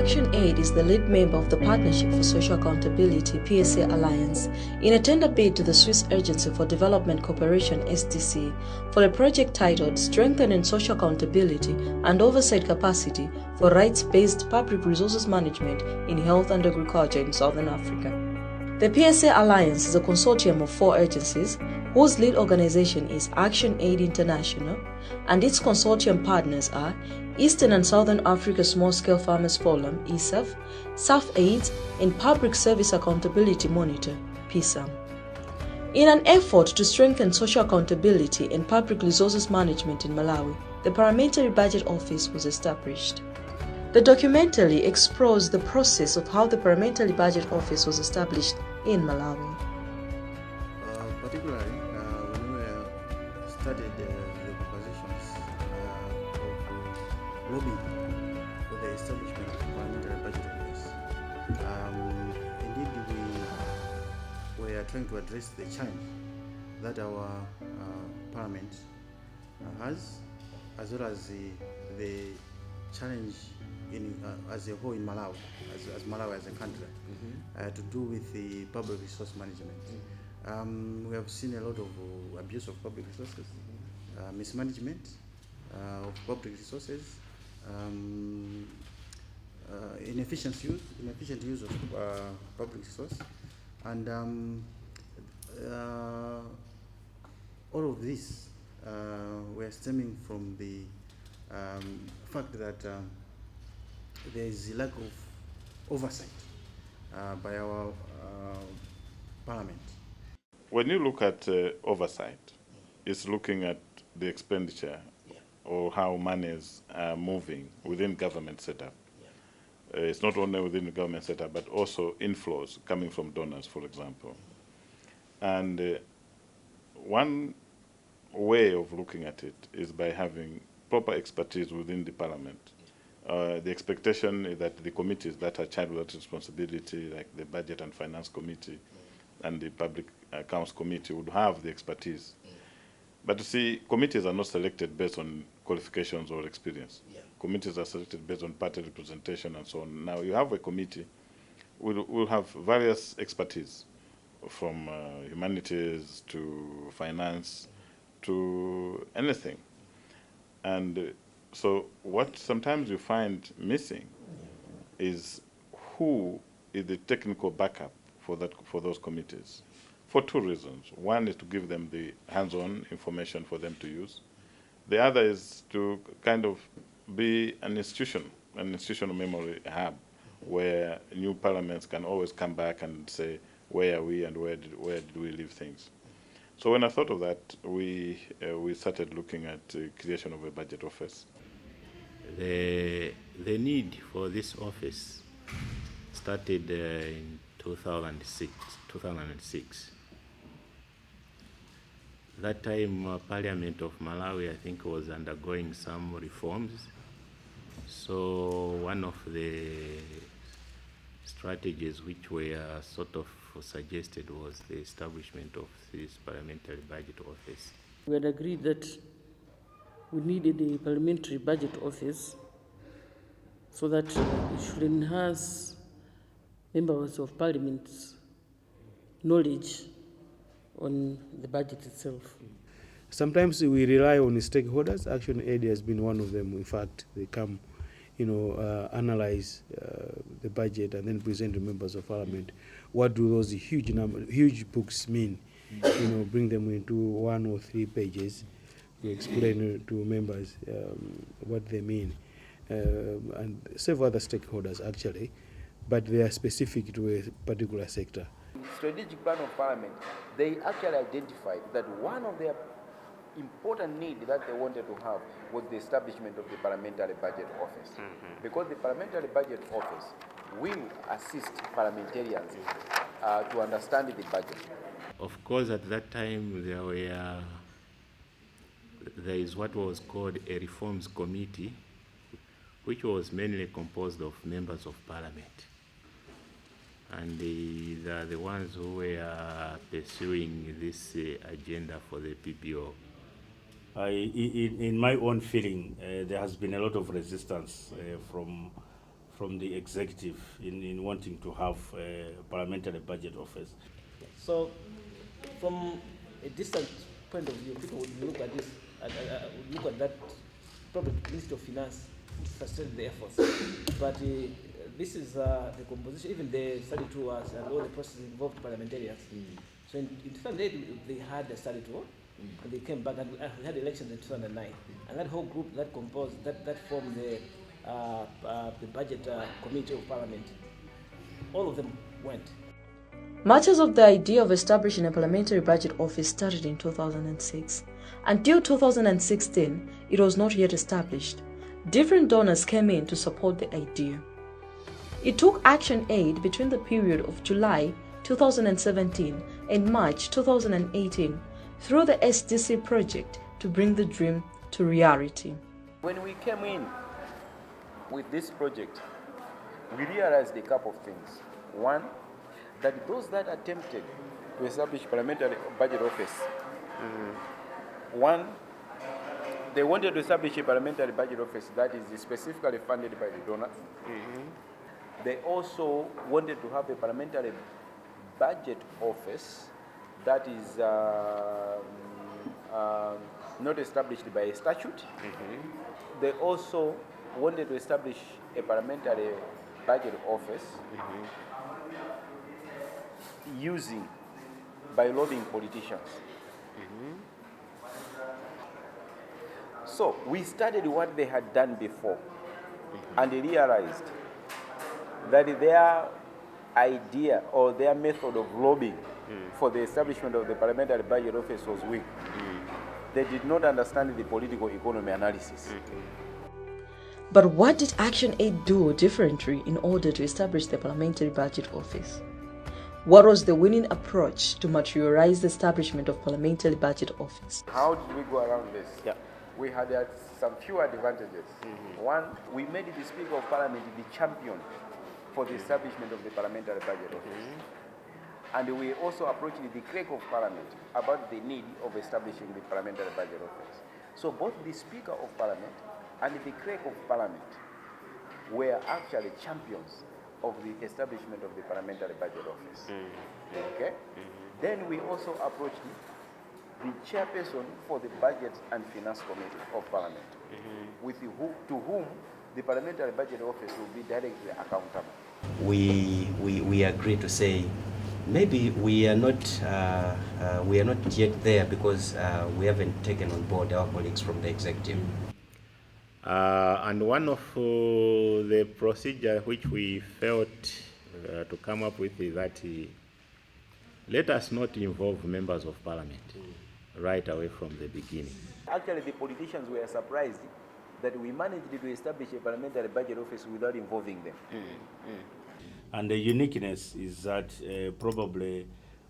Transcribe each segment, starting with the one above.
ActionAid is the lead member of the Partnership for Social Accountability PSA Alliance in a tender bid to the Swiss Agency for Development Cooperation SDC for a project titled Strengthening Social Accountability and Oversight Capacity for Rights-Based Public Resources Management in Health and Agriculture in Southern Africa. The PSA Alliance is a consortium of 4 agencies whose lead organization is ActionAid International, and its consortium partners are Eastern and Southern Africa Small-Scale Farmers Forum, ESAF, SAF-AIDS, and Public Service Accountability Monitor, PSAM. In an effort to strengthen social accountability and public resources management in Malawi, the Parliamentary Budget Office was established. The documentary explores the process of how the Parliamentary Budget Office was established in Malawi. Particularly, when we studied the propositions of lobbying for the establishment of the Parliamentary Budget Office, indeed we were trying to address the challenge that our Parliament has, as well as the challenge as a whole in Malawi, as Malawi as a country, to do with the public resource management. We have seen a lot of abuse of public resources, mismanagement of public resources, inefficient use of public resource, and all of this were stemming from the fact that there is a lack of oversight by our Parliament. When you look at oversight, it's looking at the expenditure or how monies are moving within government setup. It's not only within the government setup, but also inflows coming from donors, for example. And one way of looking at it is by having proper expertise within the Parliament. The expectation is that the committees that are charged with that responsibility, like the Budget and Finance Committee and the Public Accounts Committee, would have the expertise. But you see, committees are not selected based on qualifications or experience. Committees are selected based on party representation and so on. Now you have a committee, will have various expertise, from humanities to finance to anything. And so what sometimes you find missing is who is the technical backup for those committees, for 2 reasons. One is to give them the hands-on information for them to use. The other is to kind of be an institutional memory hub, where new parliaments can always come back and say, where are we and where did we leave things? So when I thought of that, we started looking at the creation of a budget office. The need for this office started in 2006. That time, Parliament of Malawi, I think, was undergoing some reforms. So one of the strategies which were sort of suggested was the establishment of this Parliamentary Budget Office. We had agreed that we needed a Parliamentary Budget Office so that it should enhance members of Parliament's knowledge on the budget itself. Sometimes we rely on stakeholders. ActionAid has been one of them. In fact, they come, analyze the budget and then present to members of Parliament. What do those huge books mean? Bring them into 1 or 3 pages to explain to members what they mean, and several other stakeholders actually, but they are specific to a particular sector. Strategic plan of Parliament, they actually identified that one of their important needs that they wanted to have was the establishment of the Parliamentary Budget Office. Because the Parliamentary Budget Office will assist parliamentarians to understand the budget. Of course, at that time, there is what was called a reforms committee, which was mainly composed of members of Parliament. And they are the ones who were pursuing this agenda for the PBO. In my own feeling, there has been a lot of resistance from the executive in wanting to have a parliamentary budget office. So, from a distant point of view, people would look at this, would look at that probably Ministry of Finance frustrated the efforts. But this is the composition, even the study tour and all the processes involved parliamentarians. So in 2008, they had a study tour, and they came back, and we had elections in 2009. And that whole group that composed, that formed the budget committee of parliament, all of them went. Matters of the idea of establishing a parliamentary budget office started in 2006. Until 2016, it was not yet established. Different donors came in to support the idea. It took ActionAid between the period of July 2017 and March 2018 through the SDC project to bring the dream to reality. When we came in with this project, we realized a couple of things. One, that those that attempted to establish parliamentary budget office, one, they wanted to establish a parliamentary budget office that is specifically funded by the donors. They also wanted to have a parliamentary budget office that is not established by a statute. They also wanted to establish a parliamentary budget office using by lobbying politicians. So we studied what they had done before and realized that their idea or their method of lobbying for the establishment of the parliamentary budget office was weak. They did not understand the political economy analysis. But what did ActionAid do differently in order to establish the parliamentary budget office? What was the winning approach to materialize the establishment of parliamentary budget office? How did we go around this? We had some few advantages. One, we made the Speaker of Parliament the champion for the establishment of the parliamentary budget office. And we also approached the clerk of Parliament about the need of establishing the parliamentary budget office. So both the Speaker of Parliament and the clerk of Parliament were actually champions of the establishment of the parliamentary budget office. Okay? Then we also approached the chairperson for the Budget and Finance Committee of Parliament, to whom the parliamentary budget office will be directly accountable. We agree to say maybe we are not yet there because we haven't taken on board our colleagues from the executive. And one of the procedure which we felt to come up with is that let us not involve members of parliament right away from the beginning. Actually, the politicians were surprised that we managed to establish a parliamentary budget office without involving them. And the uniqueness is that probably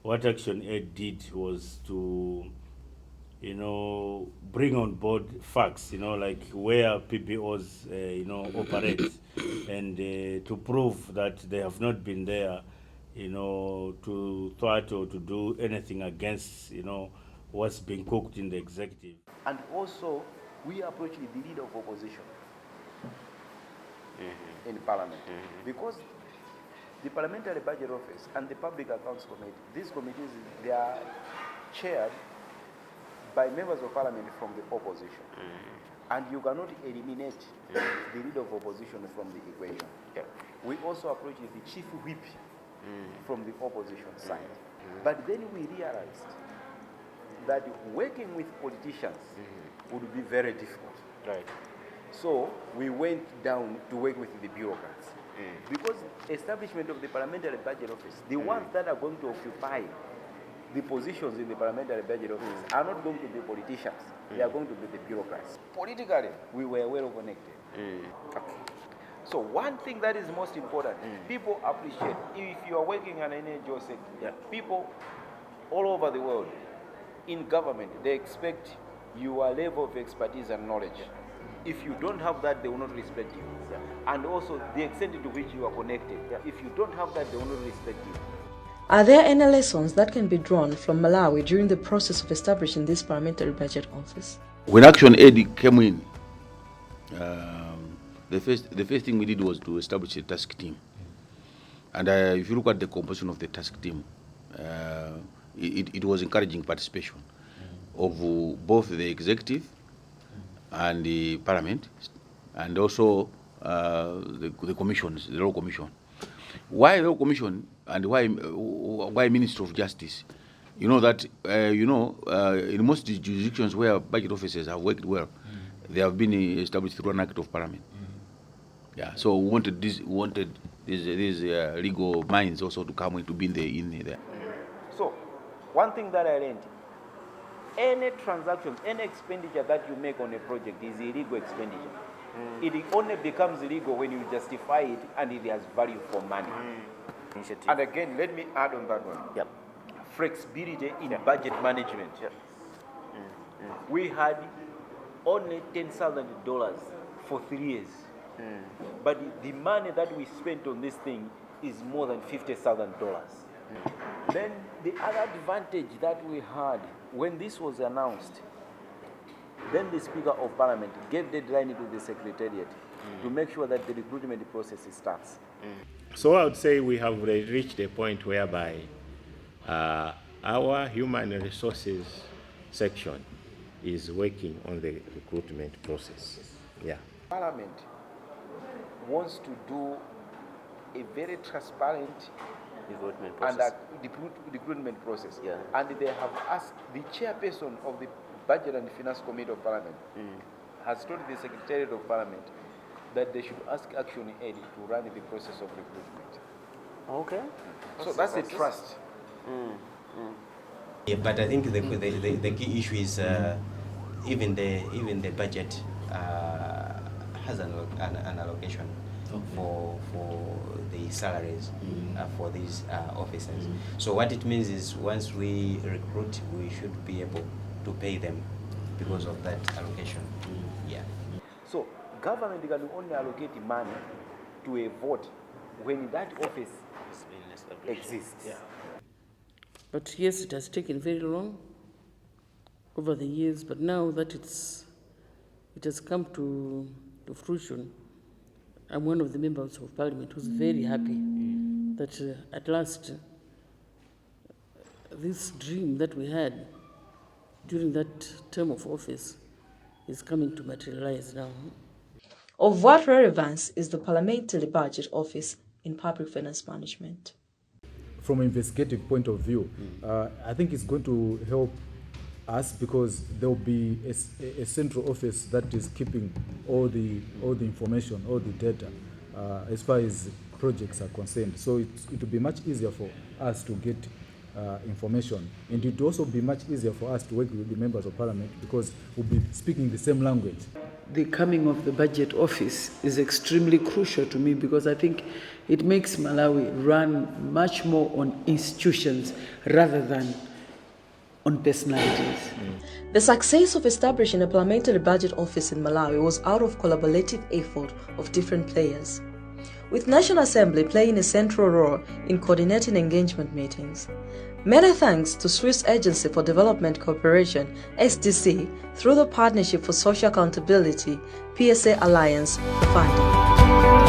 what ActionAid did was to, bring on board facts, like where PBOs, operate, and to prove that they have not been there, to thwart or to do anything against, what's being cooked in the executive. And also, we approached the leader of opposition in Parliament, because the Parliamentary Budget Office and the Public Accounts Committee, these committees, they are chaired by members of Parliament from the opposition. And you cannot eliminate the leader of opposition from the equation. We also approached the chief whip from the opposition side. But then we realized that working with politicians would be very difficult. So we went down to work with the bureaucrats. Because establishment of the Parliamentary Budget Office, the ones that are going to occupy the positions in the Parliamentary Budget Office are not going to be politicians. They are going to be the bureaucrats. Politically, we were well connected. So one thing that is most important, people appreciate, if you are working in an NGO sector, people all over the world, in government, they expect your level of expertise and knowledge. If you don't have that, they will not respect you. And also the extent to which you are connected. If you don't have that, they will not respect you. Are there any lessons that can be drawn from Malawi during the process of establishing this parliamentary budget office? When ActionAid came in, the first thing we did was to establish a task team. And if you look at the composition of the task team, it was encouraging participation of both the executive and the parliament, and also the commissions, the law commission. Why law commission and why Ministry of Justice? You know that in most jurisdictions where budget officers have worked well, they have been established through an act of parliament. Yeah, so we wanted these legal minds also to come in to be in there. So, one thing that I learned: any transaction, any expenditure that you make on a project is illegal expenditure. It only becomes illegal when you justify it and it has value for money. And again, let me add on that one. Yep. Flexibility in budget management. Yep. We had only $10,000 for 3 years. But the money that we spent on this thing is more than $50,000. Then the other advantage that we had when this was announced, then the Speaker of Parliament gave deadline to the Secretariat to make sure that the recruitment process starts. So I would say we have reached a point whereby our human resources section is working on the recruitment process. Yeah. Parliament wants to do a very transparent recruitment process. Yeah. And they have asked the chairperson of the Budget and Finance Committee of Parliament has told the Secretariat of Parliament that they should ask ActionAid to run the process of recruitment. Okay. So that's a trust. Yeah, but I think the key issue is even the budget has an allocation for the salaries for these officers. So what it means is once we recruit, we should be able to pay them because of that allocation. Yeah. So government can only allocate money to a vote when that office exists. Yeah. But yes, it has taken very long over the years, but now that it has come to fruition, I'm one of the members of Parliament who's very happy that at last this dream that we had during that term of office is coming to materialize now. Of what relevance is the Parliamentary Budget Office in public finance management? From an investigative point of view, I think it's going to help us because there will be a central office that is keeping all the information, all the data, as far as projects are concerned. So it will be much easier for us to get information, and it will also be much easier for us to work with the members of Parliament because we'll be speaking the same language. The coming of the budget office is extremely crucial to me because I think it makes Malawi run much more on institutions rather than on personalities. The success of establishing a Parliamentary Budget Office in Malawi was out of collaborative effort of different players, with National Assembly playing a central role in coordinating engagement meetings. Many thanks to Swiss Agency for Development Cooperation, SDC, through the Partnership for Social Accountability, PSA Alliance funding.